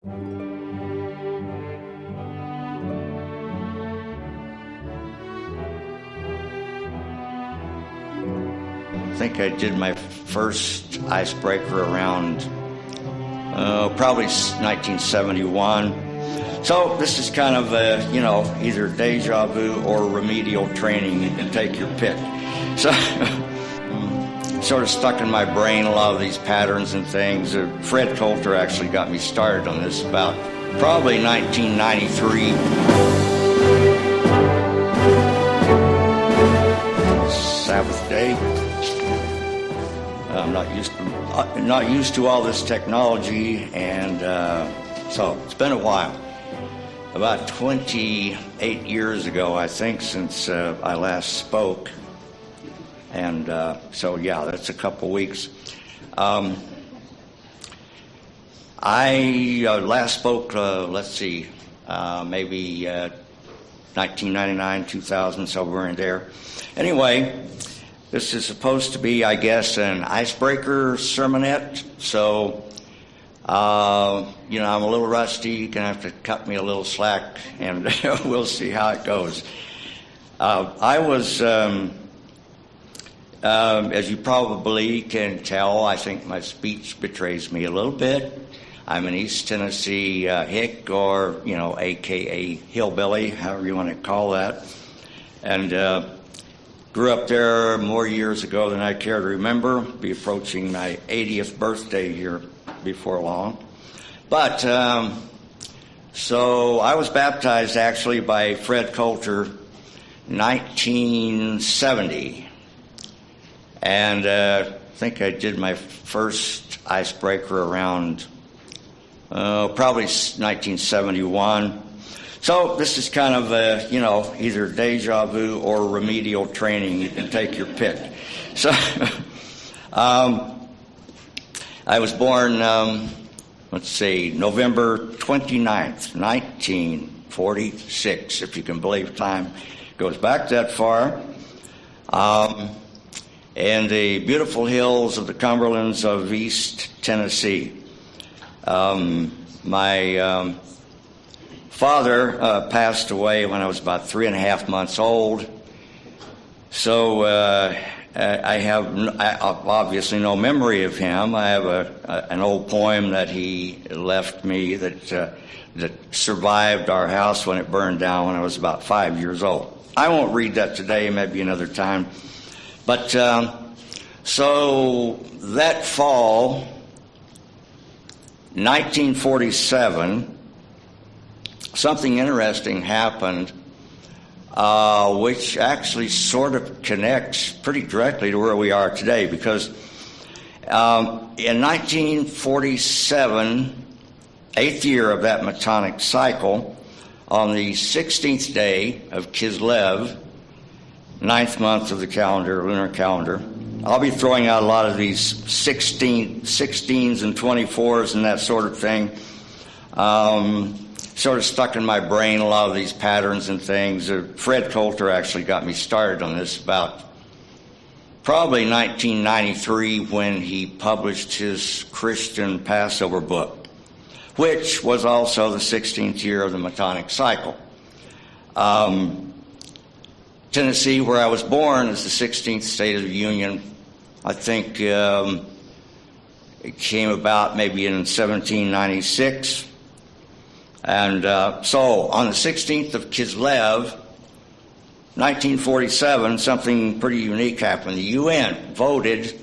I think I did my first Icebreaker around probably 1971. So this is kind of either deja vu or remedial training. You can take your pick. So sort of stuck in my brain a lot of these patterns and things. Fred Coulter actually got me started on this about probably 1993. Sabbath day. I'm not used to all this technology, and so it's been a while. About 28 years ago, I think, since I last spoke, and so yeah, that's a couple weeks. I last spoke, maybe 1999, 2000, somewhere in there. Anyway, this is supposed to be, I guess, an icebreaker sermonette, so, I'm a little rusty. You're going to have to cut me a little slack, and we'll see how it goes. I was, as you probably can tell, I think my speech betrays me a little bit. I'm an East Tennessee hick, or, a.k.a. hillbilly, however you want to call that. And grew up there more years ago than I care to remember. Be approaching my 80th birthday here before long. But, so I was baptized actually by Fred Coulter 1970. And I think I did my first Icebreaker around probably 1971. So this is kind of either deja vu or remedial training. You can take your pick. So I was born, November 29th, 1946, if you can believe time goes back that far. In the beautiful hills of the Cumberlands of East Tennessee. My father passed away when I was about 3.5 months old, so I have obviously no memory of him. I have an old poem that he left me that survived our house when it burned down when I was about 5 years old. I won't read that today, maybe another time. But so that fall, 1947, something interesting happened, which actually sort of connects pretty directly to where we are today, because in 1947, 8th year of that Metonic cycle, on the 16th day of Kislev, 9th month of the calendar, lunar calendar, I'll be throwing out a lot of these 16s and 24s and that sort of thing. Sort of stuck in my brain a lot of these patterns and things. Fred Coulter actually got me started on this about probably 1993 when he published his Christian Passover book, which was also the 16th year of the Metonic cycle. Tennessee, where I was born, is the 16th state of the Union. I think it came about maybe in 1796. And so on the 16th of Kislev, 1947, something pretty unique happened. The UN voted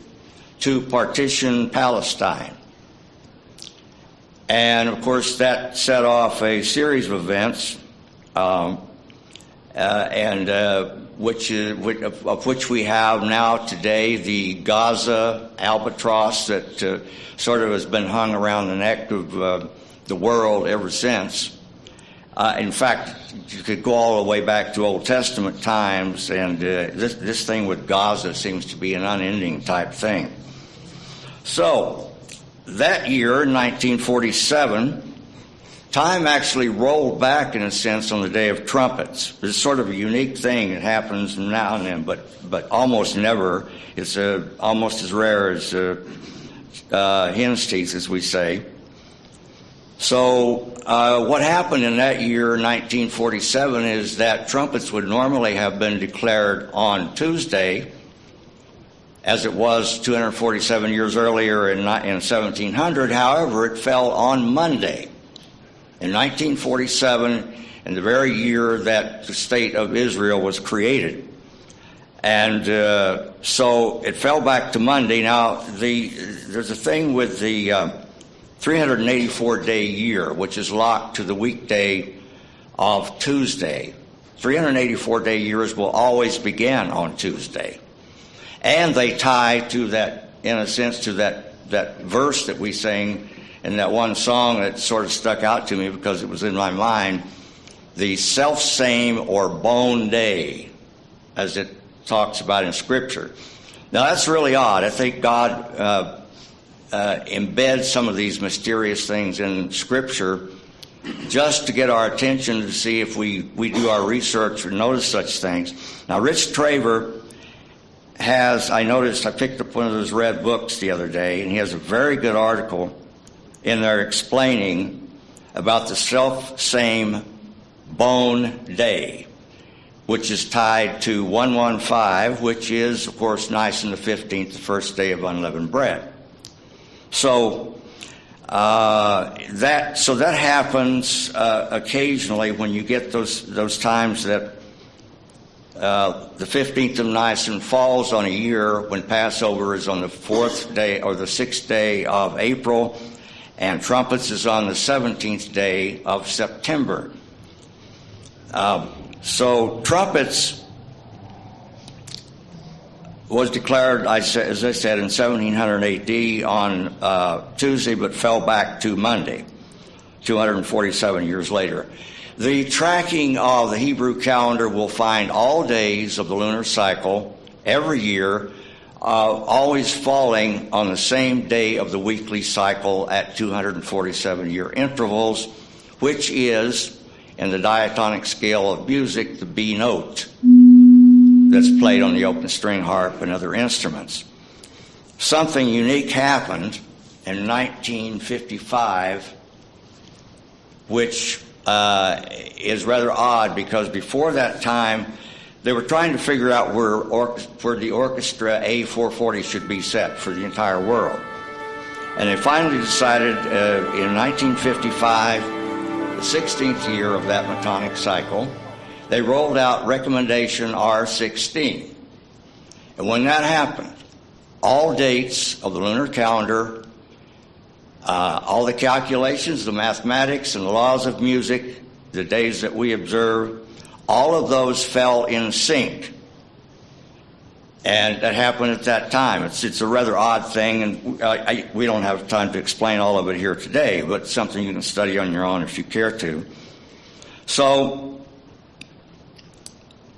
to partition Palestine. And, of course, that set off a series of events, of which we have now today the Gaza albatross that sort of has been hung around the neck of the world ever since. In fact, you could go all the way back to Old Testament times, and this thing with Gaza seems to be an unending type thing. So that year, 1947, time actually rolled back, in a sense, on the Day of Trumpets. It's sort of a unique thing. It happens now and then, but almost never. It's almost as rare as hen's teeth, as we say. So what happened in that year, 1947, is that trumpets would normally have been declared on Tuesday, as it was 247 years earlier in 1700. However, it fell on Monday in 1947, in the very year that the state of Israel was created. And so it fell back to Monday. Now, there's a thing with the 384-day year, which is locked to the weekday of Tuesday. 384-day years will always begin on Tuesday. And they tie to that, in a sense, to that verse that we sang in that one song that sort of stuck out to me because it was in my mind, the self-same or bone day, as it talks about in Scripture. Now, that's really odd. I think God embeds some of these mysterious things in Scripture just to get our attention to see if we do our research or notice such things. Now, Rich Traver I picked up one of those red books the other day, and he has a very good article in there explaining about the self-same bone day, which is tied to 115, which is, of course, Nisan the 15th, the first day of unleavened bread. So that happens occasionally when you get those times that the 15th of Nisan falls on a year when Passover is on the 4th day or the 6th day of April, and trumpets is on the 17th day of September. So trumpets was declared, as I said, in 1700 AD on Tuesday, but fell back to Monday, 247 years later. The tracking of the Hebrew calendar will find all days of the lunar cycle every year always falling on the same day of the weekly cycle at 247-year intervals, which is, in the diatonic scale of music, the B note that's played on the open string harp and other instruments. Something unique happened in 1955, which is rather odd because before that time, they were trying to figure out where the orchestra A440 should be set for the entire world. And they finally decided in 1955, the 16th year of that Metonic cycle, they rolled out recommendation R16. And when that happened, all dates of the lunar calendar, all the calculations, the mathematics, and the laws of music, the days that we observe, all of those fell in sync. And that happened at that time. It's a rather odd thing, and we don't have time to explain all of it here today, but it's something you can study on your own if you care to. So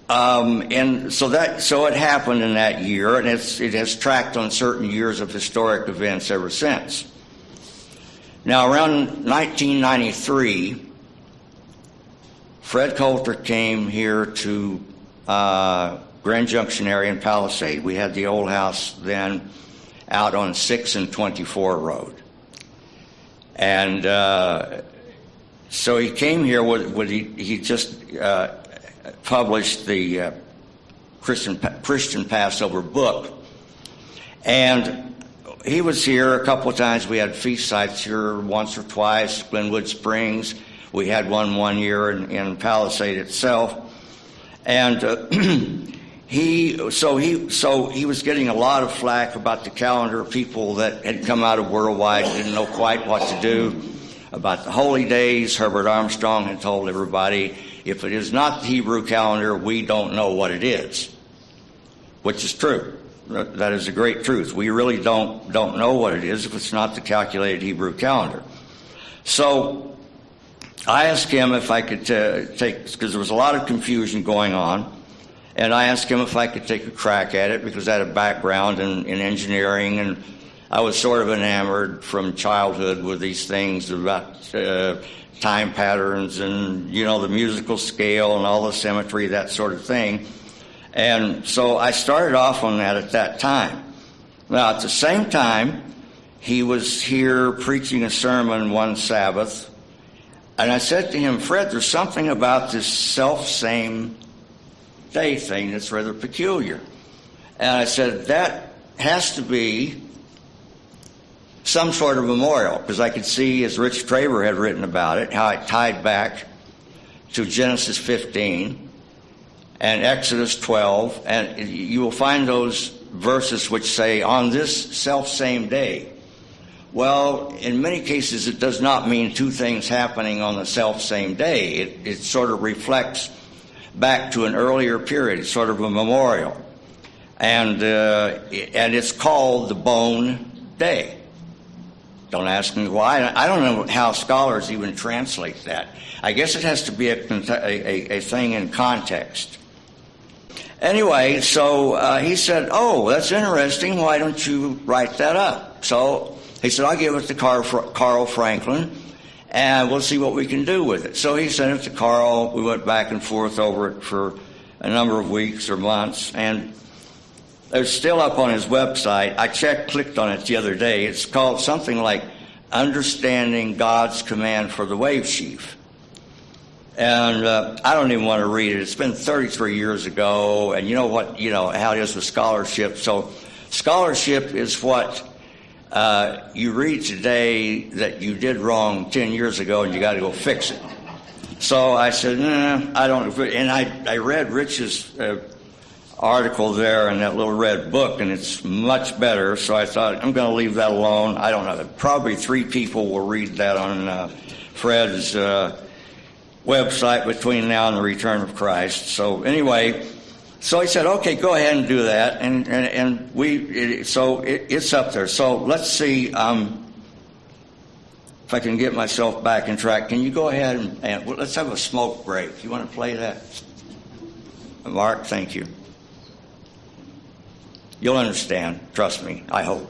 it happened in that year, and it has tracked on certain years of historic events ever since. Now, around 1993, Fred Coulter came here to Grand Junction area in Palisade. We had the old house then out on 6 and 24 Road. And so he came here he just published the Christian Passover book. And he was here a couple of times. We had feast sites here once or twice, Glenwood Springs. We had one year in Palisade itself. And he was getting a lot of flack about the calendar. People that had come out of worldwide didn't know quite what to do about the holy days. Herbert Armstrong had told everybody, if it is not the Hebrew calendar, we don't know what it is, which is true. That is a great truth. We really don't know what it is if it's not the calculated Hebrew calendar. So I asked him if I could because there was a lot of confusion going on, and I asked him if I could take a crack at it because I had a background in engineering, and I was sort of enamored from childhood with these things about time patterns and, the musical scale and all the symmetry, that sort of thing. And so I started off on that at that time. Now, at the same time, he was here preaching a sermon one Sabbath, and I said to him, Fred, there's something about this self-same day thing that's rather peculiar. And I said, that has to be some sort of memorial, because I could see, as Rich Traver had written about it, how it tied back to Genesis 15 and Exodus 12, and you will find those verses which say, on this self-same day. Well, in many cases, it does not mean two things happening on the self-same day. It sort of reflects back to an earlier period. It's sort of a memorial. And it's called the Bone Day. Don't ask me why. I don't know how scholars even translate that. I guess it has to be a thing in context. Anyway, so he said, oh, that's interesting. Why don't you write that up? So he said, I'll give it to Carl Franklin, and we'll see what we can do with it. So he sent it to Carl. We went back and forth over it for a number of weeks or months, and it's still up on his website. I clicked on it the other day. It's called something like Understanding God's Command for the Wave Sheaf. And I don't even want to read it. It's been 33 years ago, and you know how it is with scholarship. So scholarship is what you read today that you did wrong 10 years ago, and you got to go fix it. So I said, I don't. And I read Rich's article there in that little red book, and it's much better. So I thought, I'm going to leave that alone. I don't know. Probably 3 people will read that on Fred's website between now and the return of Christ. So anyway, so he said, okay, go ahead and do that. And it's up there. So let's see if I can get myself back in track. Can you go ahead and let's have a smoke break. You want to play that? Mark, thank you. You'll understand. Trust me. I hope.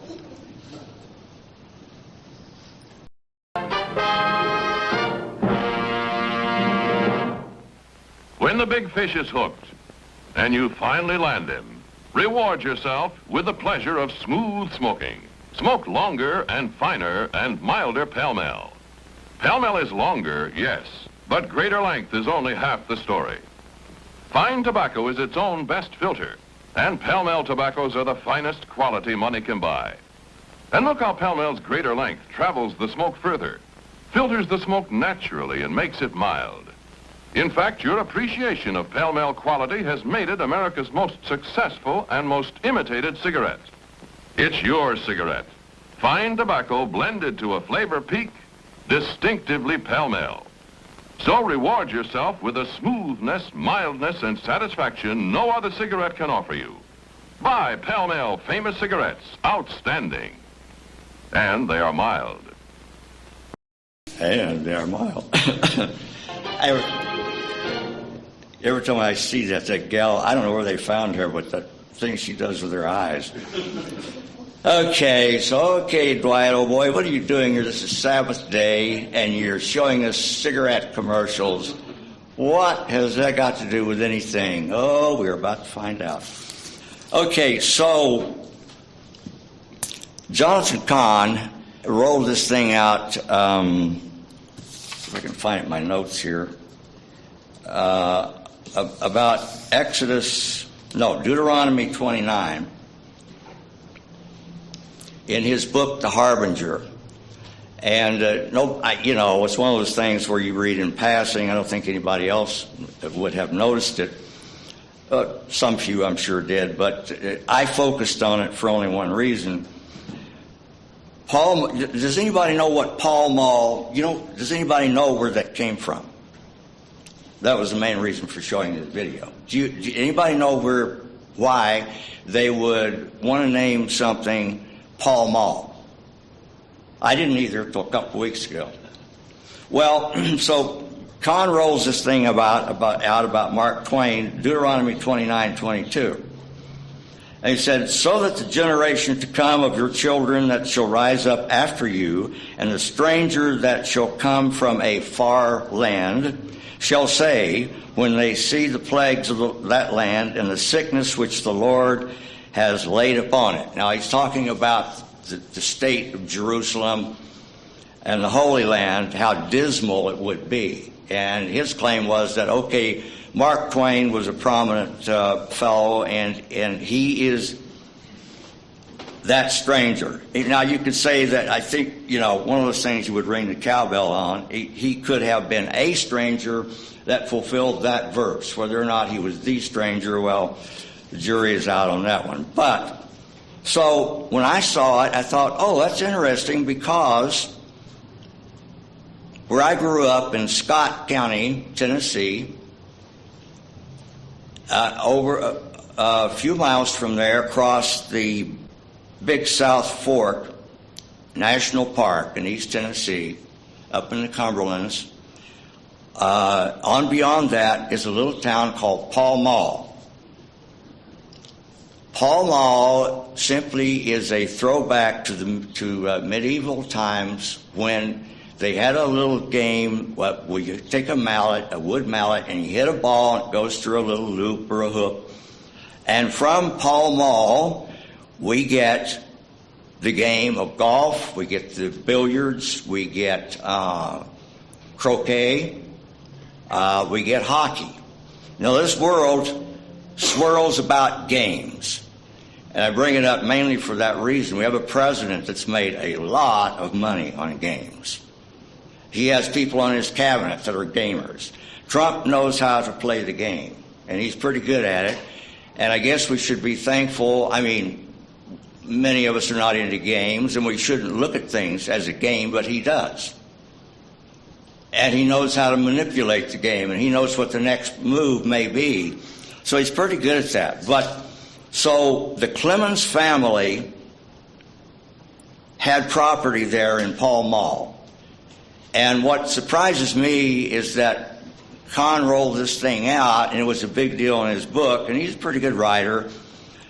When the big fish is hooked and you finally land him, reward yourself with the pleasure of smooth smoking. Smoked longer and finer and milder Pall Mall. Pall Mall is longer, yes, but greater length is only half the story. Fine tobacco is its own best filter, and Pall Mall tobaccos are the finest quality money can buy. And look how Pall Mall's greater length travels the smoke further, filters the smoke naturally and makes it mild. In fact, your appreciation of Pall Mall quality has made it America's most successful and most imitated cigarette. It's your cigarette. Fine tobacco blended to a flavor peak, distinctively Pall Mall. So reward yourself with a smoothness, mildness, and satisfaction no other cigarette can offer you. Buy Pall Mall famous cigarettes. Outstanding. And they are mild. And they are mild. Every time I see that gal, I don't know where they found her, but that thing she does with her eyes. Okay, Dwight, old boy, what are you doing here? This is Sabbath day, and you're showing us cigarette commercials. What has that got to do with anything? Oh, we're about to find out. Okay, so Jonathan Cahn rolled this thing out, if I can find it in my notes here, about Deuteronomy 29, in his book, The Harbinger. And, it's one of those things where you read in passing. I don't think anybody else would have noticed it. Some few, I'm sure, did, but I focused on it for only one reason. Does anybody know what Pall Mall, does anybody know where that came from? That was the main reason for showing this video. Do anybody know why they would want to name something Pall Mall? I didn't either until a couple weeks ago. Well, so Cahn rolls this thing about Mark Twain, Deuteronomy 29:22. And he said, so that the generation to come of your children that shall rise up after you, and the stranger that shall come from a far land, shall say, when they see the plagues of that land and the sickness which the Lord has laid upon it. Now he's talking about the state of Jerusalem and the Holy Land, how dismal it would be. And his claim was that, okay, Mark Twain was a prominent fellow, and he is that stranger. Now, you could say that, I think, one of those things you would ring the cowbell on, he could have been a stranger that fulfilled that verse. Whether or not he was the stranger, well, the jury is out on that one. But, so, when I saw it, I thought, oh, that's interesting, because where I grew up in Scott County, Tennessee, over a few miles from there, across the Big South Fork National Park in East Tennessee, up in the Cumberlands, on beyond that is a little town called Pall Mall. Pall Mall simply is a throwback to medieval times, when they had a little game where you take a wood mallet, and you hit a ball, and it goes through a little loop or a hook. And from Pall Mall, we get the game of golf, we get the billiards, we get croquet, we get hockey. Now, this world swirls about games. And I bring it up mainly for that reason. We have a president that's made a lot of money on games. He has people on his cabinet that are gamers. Trump knows how to play the game, and he's pretty good at it. And I guess we should be thankful. I mean, many of us are not into games, and we shouldn't look at things as a game, but he does. And he knows how to manipulate the game, and he knows what the next move may be. So he's pretty good at that. But so the Clemens family had property there in Pall Mall. And what surprises me is that Kahn rolled this thing out, and it was a big deal in his book, and he's a pretty good writer.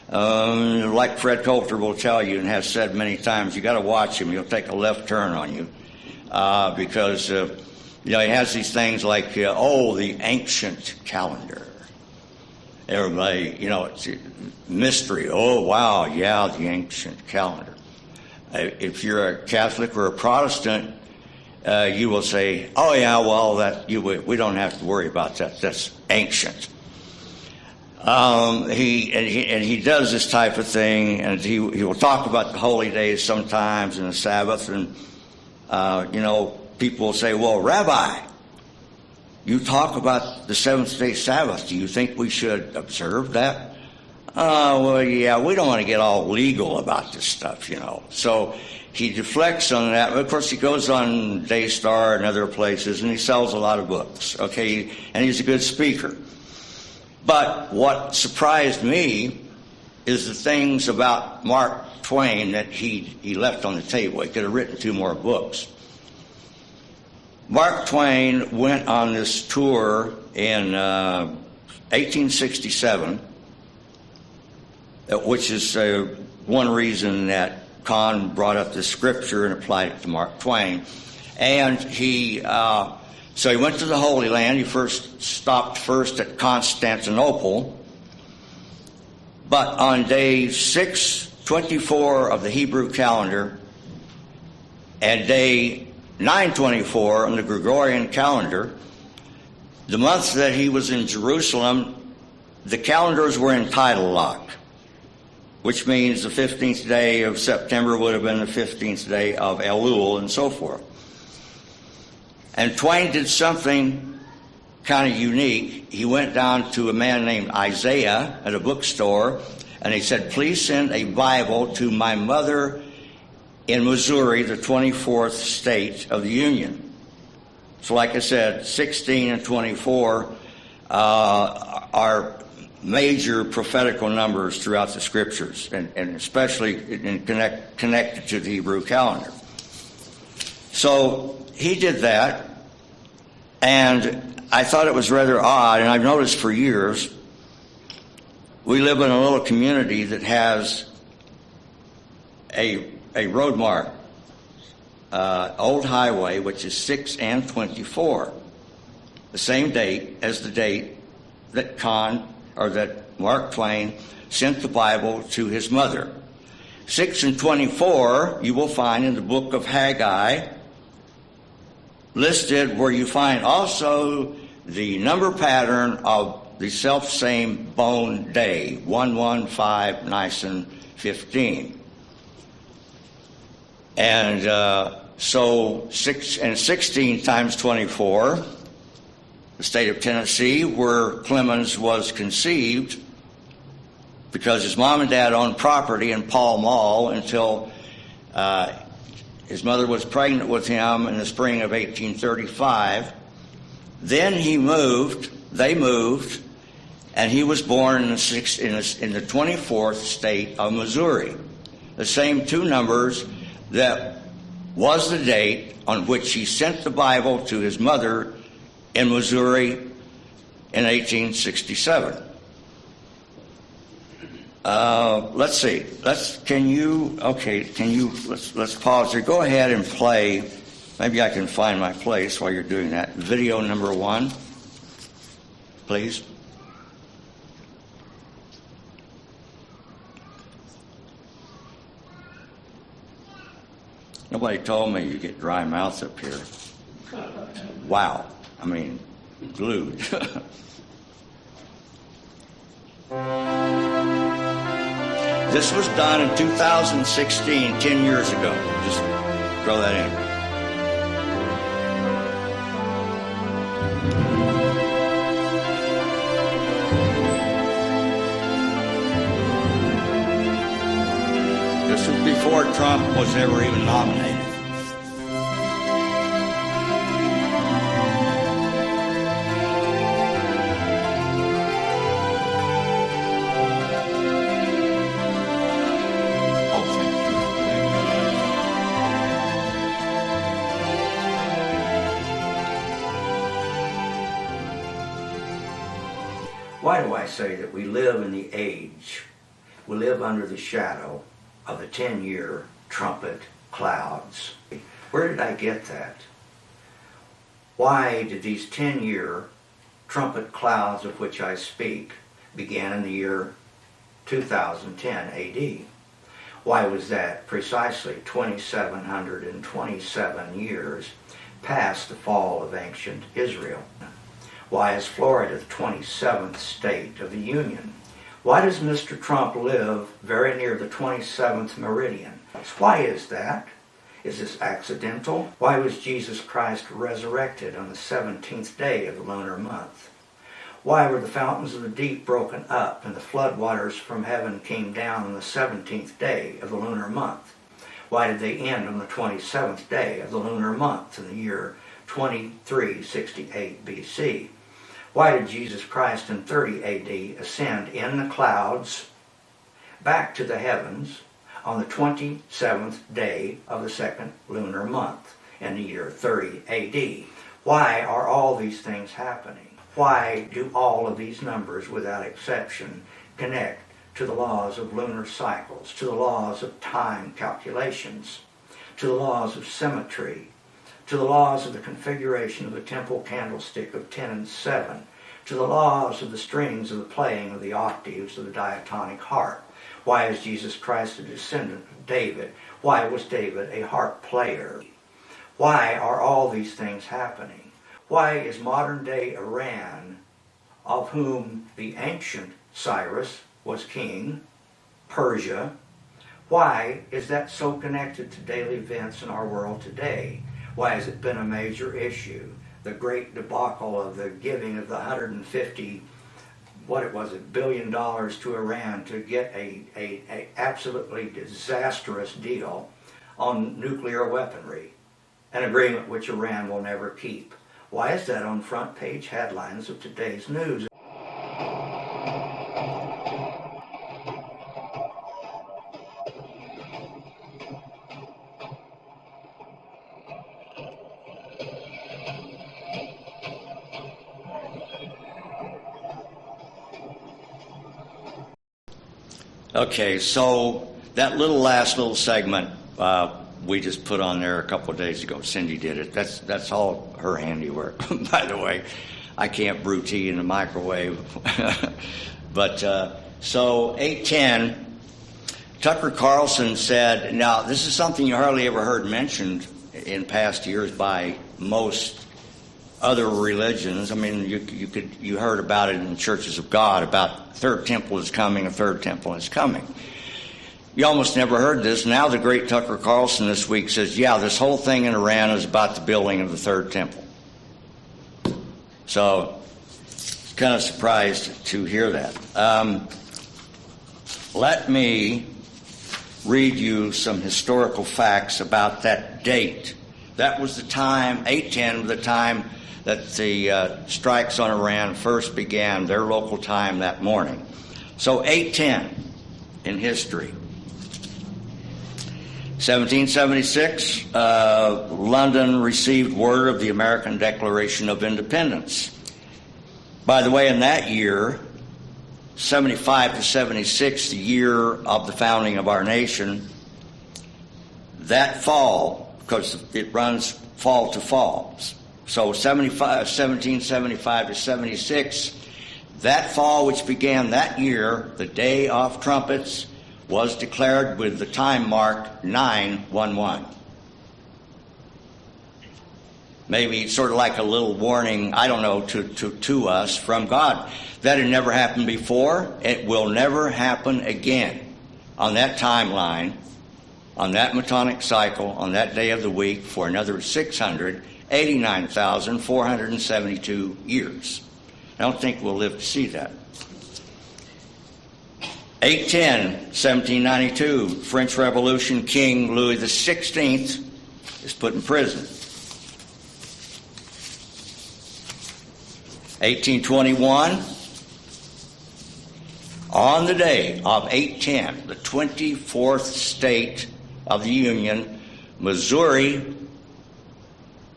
Like Fred Coulter will tell you and has said many times, you got to watch him. He'll take a left turn on you because he has these things like, the ancient calendar. Everybody, it's a mystery. Oh, wow, yeah, the ancient calendar. If you're a Catholic or a Protestant, you will say, oh, yeah, well, we don't have to worry about that. That's ancient. He does this type of thing, and he will talk about the holy days sometimes and the Sabbath, and people will say, well, Rabbi, you talk about the seventh-day Sabbath. Do you think we should observe that? Well, yeah, we don't want to get all legal about this stuff, So he deflects on that. Of course, he goes on Daystar and other places, and he sells a lot of books, okay? And he's a good speaker. But what surprised me is the things about Mark Twain that he left on the table. He could have written 2 more books. Mark Twain went on this tour in 1867, which is one reason that Kahn brought up the scripture and applied it to Mark Twain. And so he went to the Holy Land. He stopped at Constantinople. But on day 624 of the Hebrew calendar and day 924 on the Gregorian calendar, the month that he was in Jerusalem, the calendars were in tidal lock, which means the 15th day of September would have been the 15th day of Elul, and so forth. And Twain did something kind of unique. He went down to a man named Isaiah at a bookstore, and he said, please send a Bible to my mother in Missouri, the 24th state of the Union. So like I said, 16 and 24 are major prophetical numbers throughout the scriptures, and especially connected to the Hebrew calendar. So he did that, and I thought it was rather odd, and I've noticed for years, we live in a little community that has a road mark, Old Highway, which is 6 and 24, the same date as the date that Mark Twain sent the Bible to his mother. 6 and 24, you will find in the book of Haggai, listed where you find also the number pattern of the self-same bone day, 115 Nisan 15. And so 6 and 16 times 24, the state of Tennessee, where Clemens was conceived, because his mom and dad owned property in Pall Mall until his mother was pregnant with him in the spring of 1835. Then they moved, and he was born in the 24th state of Missouri. The same two numbers that was the date on which he sent the Bible to his mother in Missouri in 1867. Let's see. Let's pause here. Go ahead and play. Maybe I can find my place while you're doing that. Video number 1, please. Nobody told me you get dry mouth up here. Wow. I mean, glued. This was done in 2016, 10 years ago. Just throw that in. This was before Trump was ever even nominated. Why do I say that we live in the age, we live under the shadow of the 10-year trumpet clouds? Where did I get that? Why did these 10-year trumpet clouds of which I speak begin in the year 2010 AD? Why was that precisely 2,727 years past the fall of ancient Israel? Why is Florida the 27th state of the Union? Why does Mr. Trump live very near the 27th meridian? Why is that? Is this accidental? Why was Jesus Christ resurrected on the 17th day of the lunar month? Why were the fountains of the deep broken up and the floodwaters from heaven came down on the 17th day of the lunar month? Why did they end on the 27th day of the lunar month in the year 2368 BC? Why did Jesus Christ in 30 AD ascend in the clouds back to the heavens on the 27th day of the second lunar month in the year 30 AD? Why are all these things happening? Why do all of these numbers, without exception, connect to the laws of lunar cycles, to the laws of time calculations, to the laws of symmetry, to the laws of the configuration of the temple candlestick of 10 and 7, to the laws of the strings of the playing of the octaves of the diatonic harp? Why is Jesus Christ a descendant of David? Why was David a harp player? Why are all these things happening? Why is modern day Iran, of whom the ancient Cyrus was king, Persia, why is that so connected to daily events in our world today? Why has it been a major issue? The great debacle of the giving of the $150 billion to Iran to get a absolutely disastrous deal on nuclear weaponry, an agreement which Iran will never keep. Why is that on front page headlines of today's news? Okay, so that last little segment we just put on there a couple of days ago. Cindy did it. That's all her handiwork, by the way. I can't brew tea in the microwave. But so 8:10, Tucker Carlson said, now this is something you hardly ever heard mentioned in past years by most other religions. I mean, you heard about it in the churches of God, about third temple is coming, a third temple is coming. You almost never heard this. Now the great Tucker Carlson this week says, yeah, this whole thing in Iran is about the building of the third temple. So, kind of surprised to hear that. Let me read you some historical facts about that date. That was the time, 8/10, the time that the strikes on Iran first began, their local time that morning. So 8/10 in history. 1776, London received word of the American Declaration of Independence. By the way, in that year, 75 to 76, the year of the founding of our nation, that fall, because it runs fall to fall, so 1775 to 76, that fall which began that year, the Day of Trumpets, was declared with the time mark 9/11. Maybe sort of like a little warning, I don't know, to us from God. That had never happened before. It will never happen again on that timeline, on that Metonic cycle, on that day of the week for another 689,472 years. I don't think we'll live to see that. 8/10, 1792, French Revolution, King Louis XVI is put in prison. 1821, on the day of 8/10, the 24th state of the Union, Missouri,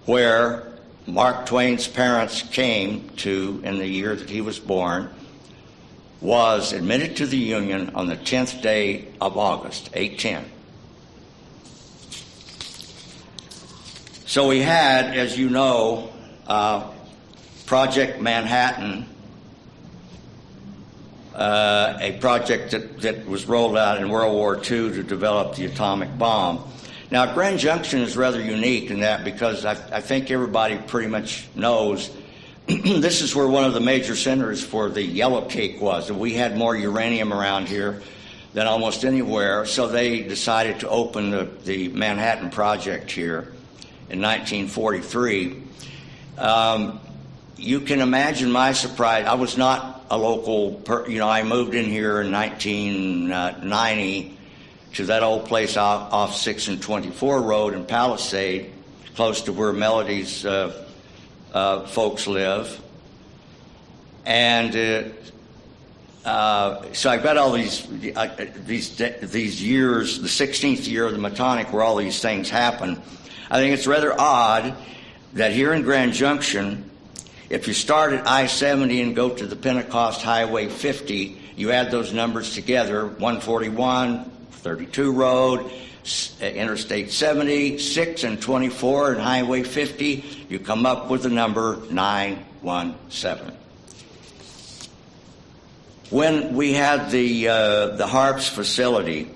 where Mark Twain's parents came to in the year that he was born, was admitted to the Union on the 10th day of August, 8/10. So we had, as you know, Project Manhattan, a project that was rolled out in World War II to develop the atomic bomb. Now, Grand Junction is rather unique in that because I think everybody pretty much knows this is where one of the major centers for the yellow cake was. We had more uranium around here than almost anywhere, so they decided to open the Manhattan Project here in 1943. You can imagine my surprise. I was not a local, I moved in here in 1990 to that old place off 6 and 24 Road in Palisade, close to where Melody's folks live. And so I've got all these years, the 16th year of the Metonic, where all these things happen. I think it's rather odd that here in Grand Junction, if you start at I-70 and go to the Pentecost Highway 50, you add those numbers together, 141, 32 Road, Interstate 70, 6 and 24, and Highway 50, you come up with the number 917. When we had the Harps facility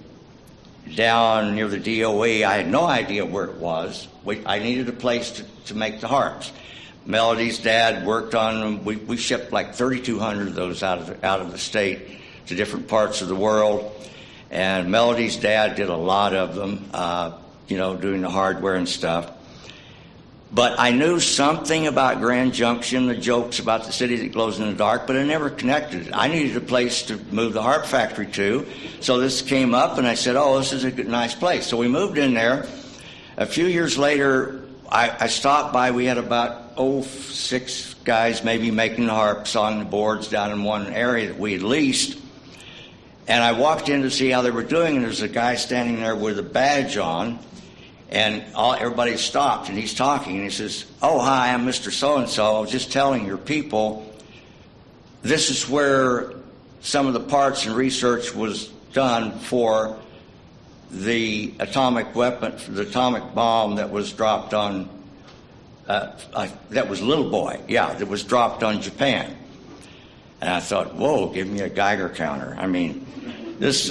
down near the DOE, I had no idea where it was. I needed a place to make the harps. Melody's dad worked on them. We shipped like 3,200 of those out of the state to different parts of the world. And Melody's dad did a lot of them, doing the hardware and stuff. But I knew something about Grand Junction, the jokes about the city that glows in the dark, but I never connected it. I needed a place to move the harp factory to. So this came up, and I said, this is a good, nice place. So we moved in there. A few years later, I stopped by. We had about 6 guys maybe making the harps on the boards down in one area that we had leased. And I walked in to see how they were doing, and there's a guy standing there with a badge on, and everybody stopped, and he's talking, and he says, hi, I'm Mr. So-and-so. I was just telling your people, this is where some of the parts and research was done for the atomic weapon, for the atomic bomb that was dropped on, that was Little Boy, that was dropped on Japan. And I thought, whoa, give me a Geiger counter. I mean, This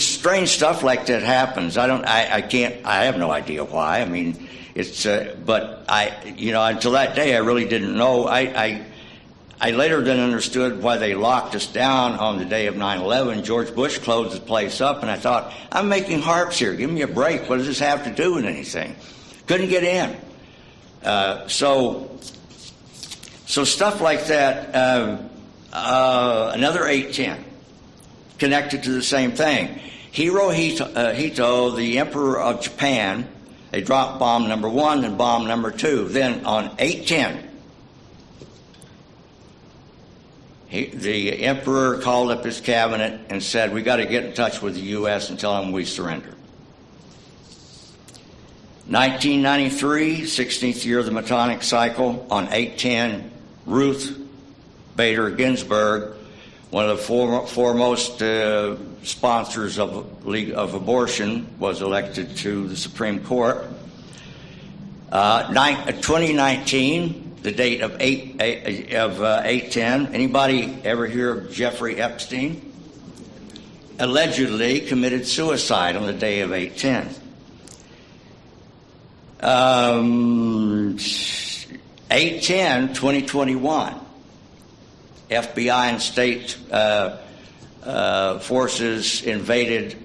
strange stuff like that happens. I have no idea why. I mean, but until that day, I really didn't know. I later then understood why they locked us down on the day of 9/11. George Bush closed the place up, and I thought, I'm making harps here. Give me a break. What does this have to do with anything? Couldn't get in. So stuff like that. Another 810 connected to the same thing. Hirohito, the Emperor of Japan, they dropped bomb number 1 and bomb number 2. Then on 810, the Emperor called up his cabinet and said, we got to get in touch with the U.S. and tell them we surrender. 1993, 16th year of the Metonic cycle, on 810, Ruth Bader Ginsburg, one of the foremost sponsors of abortion, was elected to the Supreme Court. 2019, the date of 8/10. Anybody ever hear of Jeffrey Epstein? Allegedly committed suicide on the day of 8/10. 8/10, 2021. FBI and state forces invaded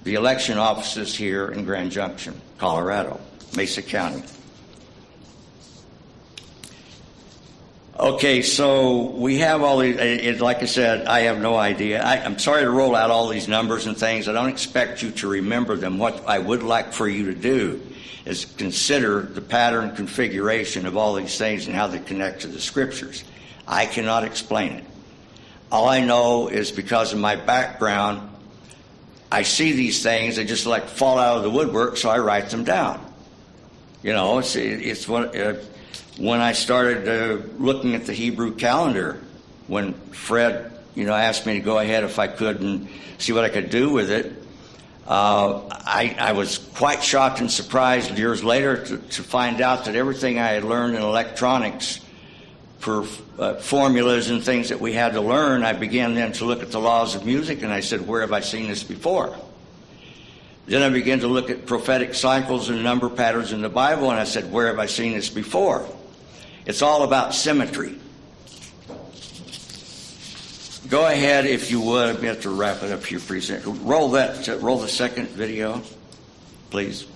the election offices here in Grand Junction, Colorado, Mesa County. Okay, so we have all these, like I said, I have no idea. I'm sorry to roll out all these numbers and things. I don't expect you to remember them. What I would like for you to do is consider the pattern configuration of all these things and how they connect to the scriptures. I cannot explain it. All I know is because of my background, I see these things, they just like fall out of the woodwork, so I write them down. You know, it's when I started looking at the Hebrew calendar, when Fred, asked me to go ahead if I could and see what I could do with it, I was quite shocked and surprised years later to find out that everything I had learned in electronics for formulas and things that we had to learn, I began then to look at the laws of music, and I said, where have I seen this before? Then I began to look at prophetic cycles and number patterns in the Bible, and I said, where have I seen this before? It's all about symmetry. Go ahead, if you would. We have to wrap it up here pretty soon. Roll the second video, please.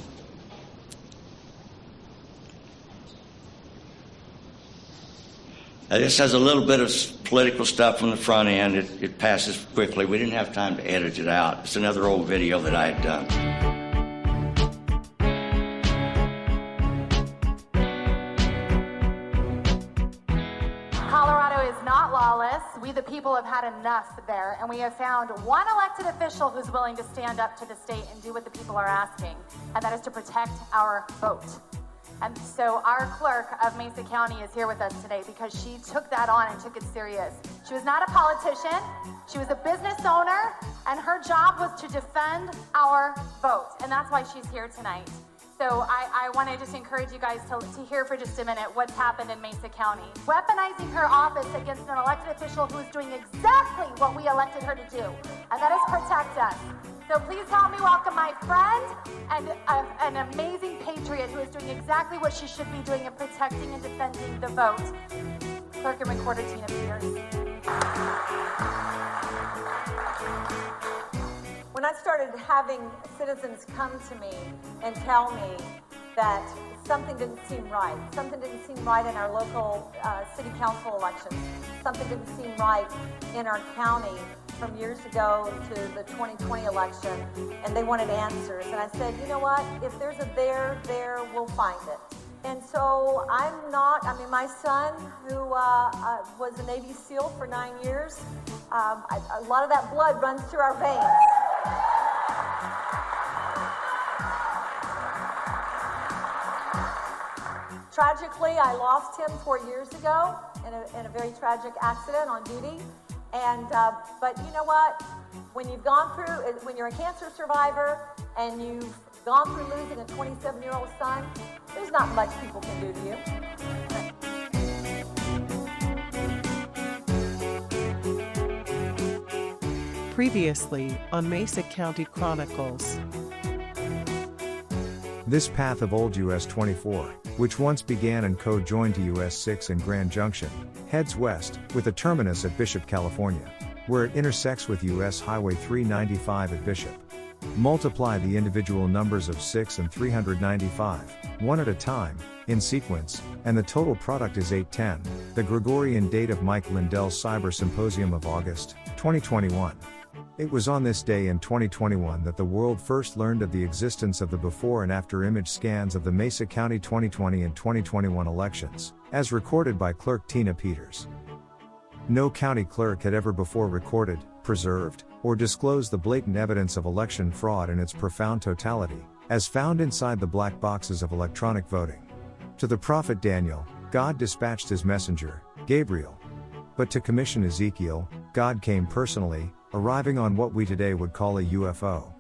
This has a little bit of political stuff on the front end. It passes quickly. We didn't have time to edit it out. It's another old video that I had done. Colorado is not lawless. We the people have had enough there, and we have found one elected official who's willing to stand up to the state and do what the people are asking, and that is to protect our vote. And so our clerk of Mesa County is here with us today because she took that on and took it serious. She was not a politician, she was a business owner, and her job was to defend our vote. And that's why she's here tonight. So I want to just encourage you guys to hear for just a minute what's happened in Mesa County. Weaponizing her office against an elected official who is doing exactly what we elected her to do, and that is protect us. So please help me welcome my friend and an amazing patriot who is doing exactly what she should be doing in protecting and defending the vote. Clerk and Recorder Tina Peters. When I started having citizens come to me and tell me that something didn't seem right, something didn't seem right in our local city council elections, something didn't seem right in our county from years ago to the 2020 election, and they wanted answers. And I said, you know what, if there's a there, we'll find it. And so my son, who was a Navy SEAL for 9 years, a lot of that blood runs through our veins. Tragically, I lost him 4 years ago in a very tragic accident on duty. And but you know what? When you're a cancer survivor and you've gone through losing a 27-year-old son, there's not much people can do to you. Previously on Mesa County Chronicles. This path of old US 24, which once began and co-joined to US 6 in Grand Junction, heads west, with a terminus at Bishop, California, where it intersects with US Highway 395 at Bishop. Multiply the individual numbers of 6 and 395, one at a time, in sequence, and the total product is 810, the Gregorian date of Mike Lindell's Cyber Symposium of August, 2021. It was on this day in 2021 that the world first learned of the existence of the before and after image scans of the Mesa County 2020 and 2021 elections, as recorded by Clerk Tina Peters. No county clerk had ever before recorded, preserved, or disclosed the blatant evidence of election fraud in its profound totality, as found inside the black boxes of electronic voting. To the prophet Daniel, God dispatched his messenger, Gabriel. But to commission Ezekiel, God came personally, arriving on what we today would call a UFO.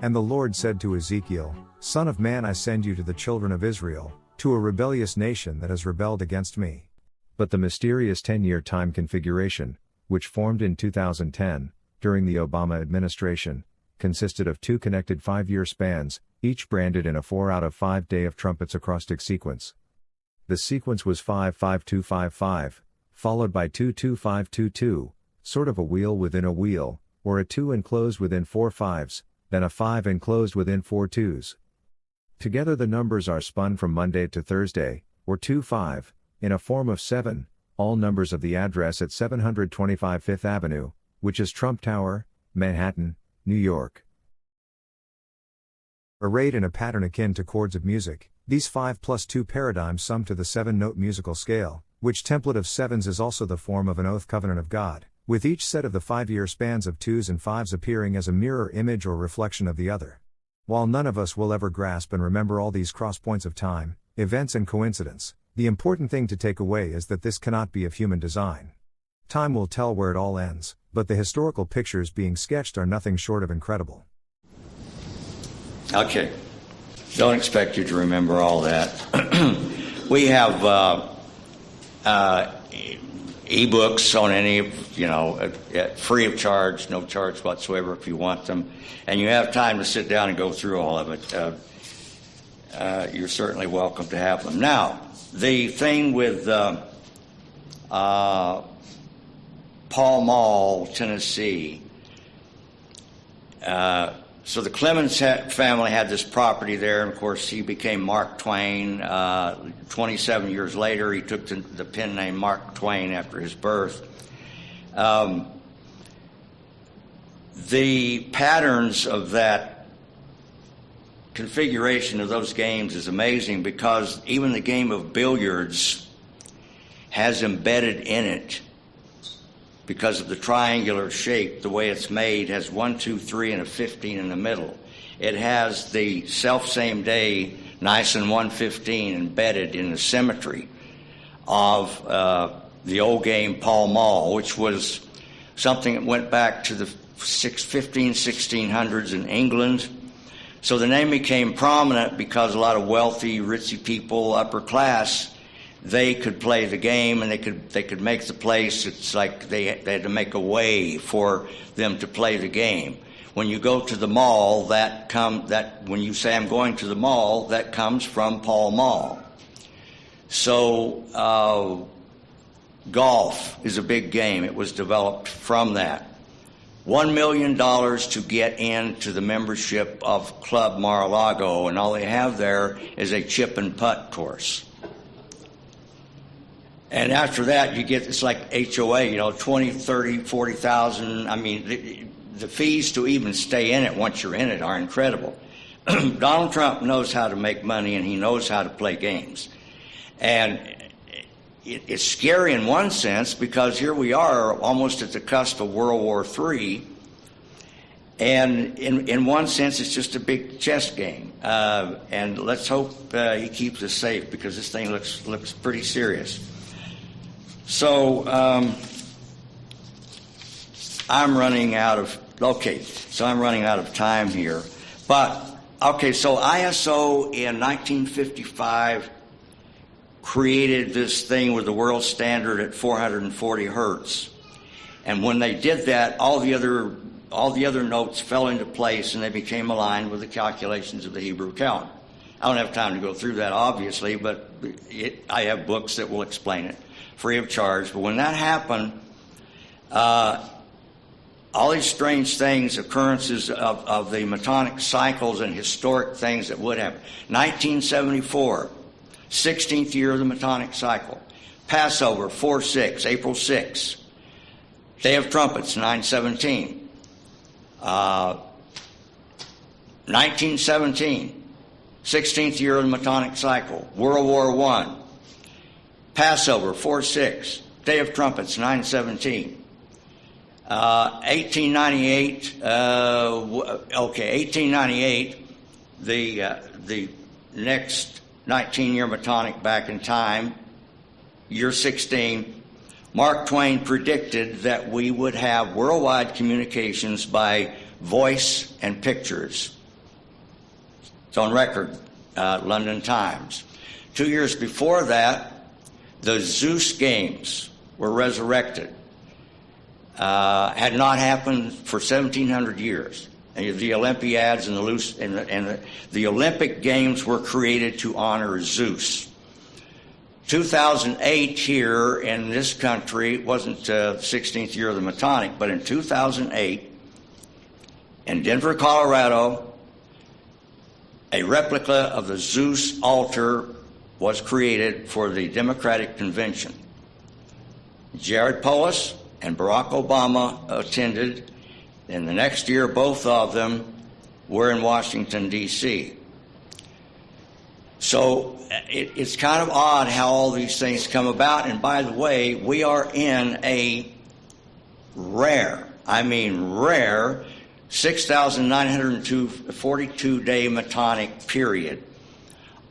And the Lord said to Ezekiel, "Son of man, I send you to the children of Israel, to a rebellious nation that has rebelled against me." But the mysterious 10-year time configuration, which formed in 2010, during the Obama administration, consisted of two connected 5-year spans, each branded in a 4 out of 5 day of trumpets acrostic sequence. The sequence was 55255, followed by 22522, sort of a wheel within a wheel, or a 2 enclosed within 4 5s, then a 5 enclosed within 4 2s. Together the numbers are spun from Monday to Thursday, or 2-5, in a form of 7, all numbers of the address at 725 Fifth Avenue, which is Trump Tower, Manhattan, New York. Arrayed in a pattern akin to chords of music, these 5 plus 2 paradigms sum to the 7-note musical scale, which template of 7s is also the form of an oath covenant of God, with each set of the 5-year spans of 2s and 5s appearing as a mirror image or reflection of the other. While none of us will ever grasp and remember all these cross points of time, events and coincidence, the important thing to take away is that this cannot be of human design. Time will tell where it all ends, but the historical pictures being sketched are nothing short of incredible. Okay. Don't expect you to remember all that. We have e-books on any, free of charge, no charge whatsoever if you want them. And you have time to sit down and go through all of it. You're certainly welcome to have them. Now, the thing with Pall Mall, Tennessee, so the Clemens family had this property there, and of course he became Mark Twain. 27 years later, he took the pen name Mark Twain after his birth. The patterns of that configuration of those games is amazing, because even the game of billiards has embedded in it, because of the triangular shape, the way it's made, has 1, 2, 3, and a 15 in the middle. It has the self-same day, nice and 115 embedded in the symmetry of the old game Pall Mall, which was something that went back to the 1600s in England. So the name became prominent because a lot of wealthy, ritzy people, upper class, they could play the game, and they could make the place. It's like they had to make a way for them to play the game. When you go to the mall, when you say I'm going to the mall, that comes from Pall Mall. So golf is a big game. It was developed from that. $1 million to get into the membership of Club Mar-a-Lago, and all they have there is a chip and putt course. And after that, it's like HOA, 20, 30, 40,000. I mean, the fees to even stay in it once you're in it are incredible. Donald Trump knows how to make money, and he knows how to play games. And it's scary in one sense, because here we are almost at the cusp of World War III. And in one sense, it's just a big chess game. And let's hope he keeps us safe, because this thing looks pretty serious. So I'm running out of time here. But, so ISO in 1955 created this thing with the world standard at 440 hertz. And when they did that, all the other all the other notes fell into place and they became aligned with the calculations of the Hebrew calendar. I don't have time to go through that, obviously, but I have books that will explain it free of charge. But when that happened, all these strange things, occurrences of the Metonic cycles and historic things that would happen. 1974, 16th year of the Metonic cycle. Passover, 4/6, April 6. Day of Trumpets, 9/17. 1917, 16th year of the Metonic cycle. World War I. Passover, 4/6. Day of Trumpets, 9/17. 1898, 1898, the next 19-year Metonic back in time, year 16, Mark Twain predicted that we would have worldwide communications by voice and pictures. It's on record, London Times. 2 years before that, the Zeus Games were resurrected. Had not happened for 1,700 years. And the Olympiads and the Olympic Games were created to honor Zeus. 2008 here in this country, it wasn't the 16th year of the Metonic, but in 2008, in Denver, Colorado, a replica of the Zeus altar was created for the Democratic Convention. Jared Polis and Barack Obama attended, and the next year both of them were in Washington, D.C. So it's kind of odd how all these things come about, and by the way, we are in a rare 6,942-day Metonic period.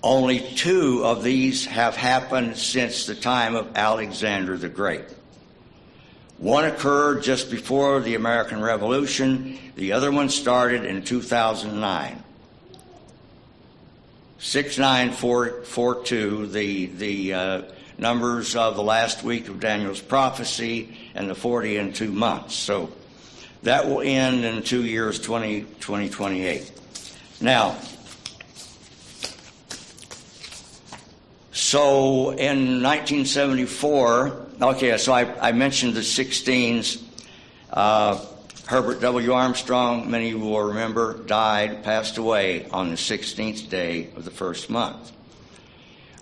Only 2 of these have happened since the time of Alexander the Great. One occurred just before the American Revolution. The other one started in 2009. 6942, the numbers of the last week of Daniel's prophecy, and the 40 in 2 months. So that will end in 2 years, 2028. Now, so in 1974, okay, so I mentioned the 16s. Herbert W. Armstrong, many of you will remember, passed away on the 16th day of the first month.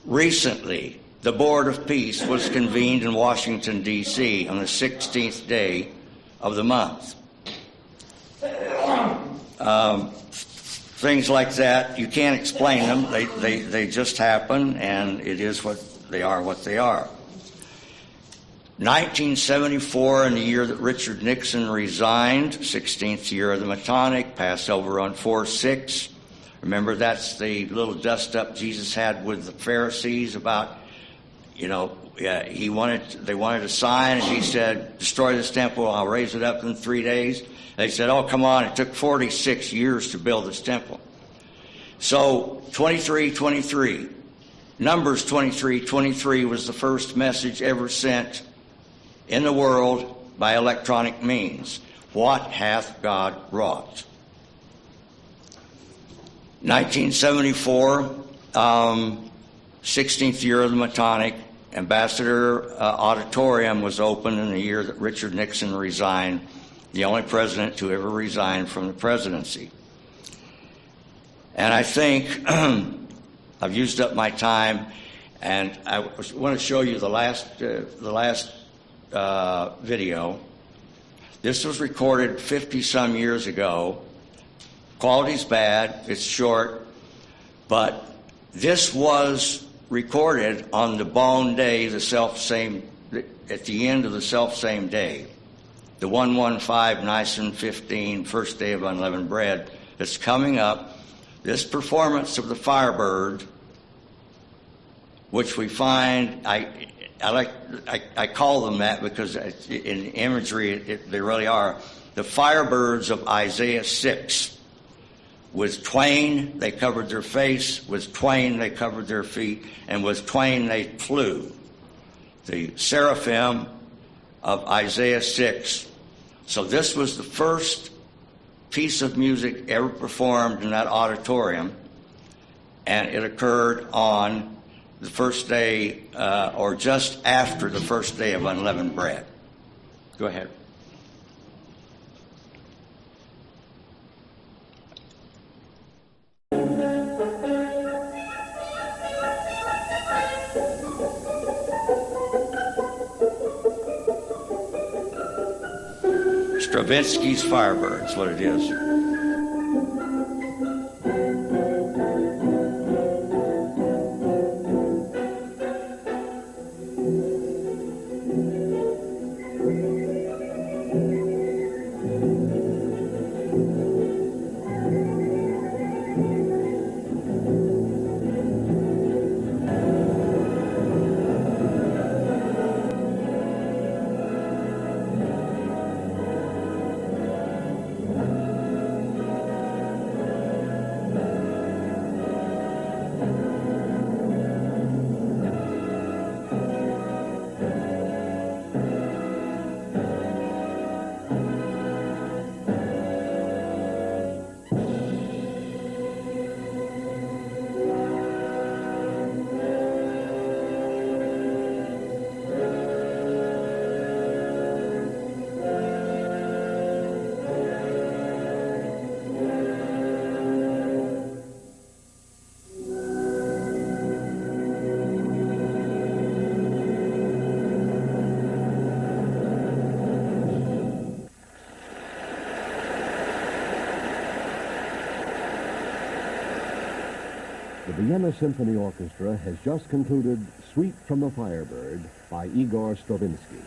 Recently, the Board of Peace was convened in Washington, D.C. on the 16th day of the month. Things like that, you can't explain them. They just happen, and it is what they are. 1974, in the year that Richard Nixon resigned, 16th year of the Metonic, Passover on 4/6. Remember, that's the little dust-up Jesus had with the Pharisees about, they wanted a sign, and he said, destroy this temple, I'll raise it up in 3 days. They said, oh, come on, it took 46 years to build this temple. So, 23:23, Numbers 23:23 was the first message ever sent in the world by electronic means. What hath God wrought? 1974, 16th year of the Metonic, Ambassador Auditorium was opened in the year that Richard Nixon resigned, the only president to ever resign from the presidency. And I think I've used up my time, and I want to show you the last video. This was recorded 50-some years ago. Quality's bad, it's short, but this was recorded on the Bone Day, at the end of the self-same day, the 115 Nisan 15, first day of unleavened bread that's coming up. This performance of the Firebird, which we find, I call them that because in imagery they really are. The Firebirds of Isaiah 6. With twain they covered their face, with twain they covered their feet, and with twain they flew. The seraphim of Isaiah 6. So this was the first piece of music ever performed in that auditorium, and it occurred on the first day or just after the first day of unleavened bread. Go ahead. Stravinsky's Firebird is what it is. The Vienna Symphony Orchestra has just concluded Suite from the Firebird by Igor Stravinsky.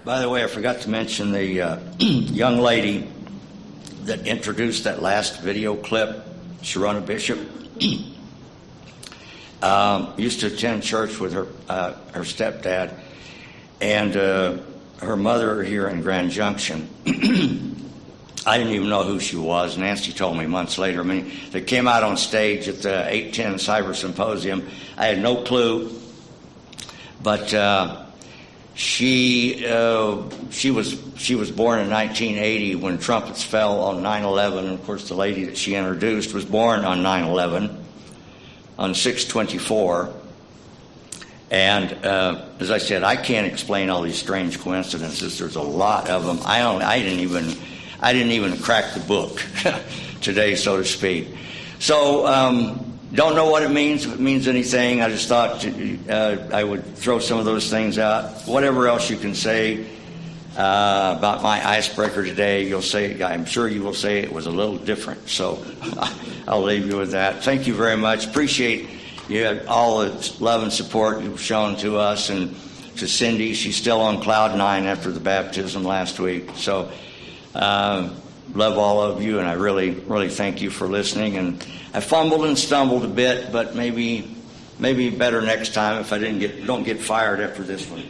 By the way, I forgot to mention the young lady that introduced that last video clip, Sharona Bishop. Used to attend church with her stepdad and her mother here in Grand Junction. I didn't even know who she was. Nancy told me months later. I mean, they came out on stage at the 810 Cyber Symposium. I had no clue, but she was born in 1980 when trumpets fell on 9/11. And of course, the lady that she introduced was born on 9/11 on 6/24. And as I said, I can't explain all these strange coincidences. There's a lot of them. I didn't even crack the book today, so to speak. So don't know what it means, if it means anything. I just thought I would throw some of those things out. Whatever else you can say about my icebreaker today, you'll say, I'm sure you will say it was a little different. So I'll leave you with that. Thank you very much. Appreciate all the love and support you've shown to us, and to Cindy. She's still on cloud 9 after the baptism last week. So love all of you, and I really, really thank you for listening. And I fumbled and stumbled a bit, but maybe better next time if I don't get fired after this one.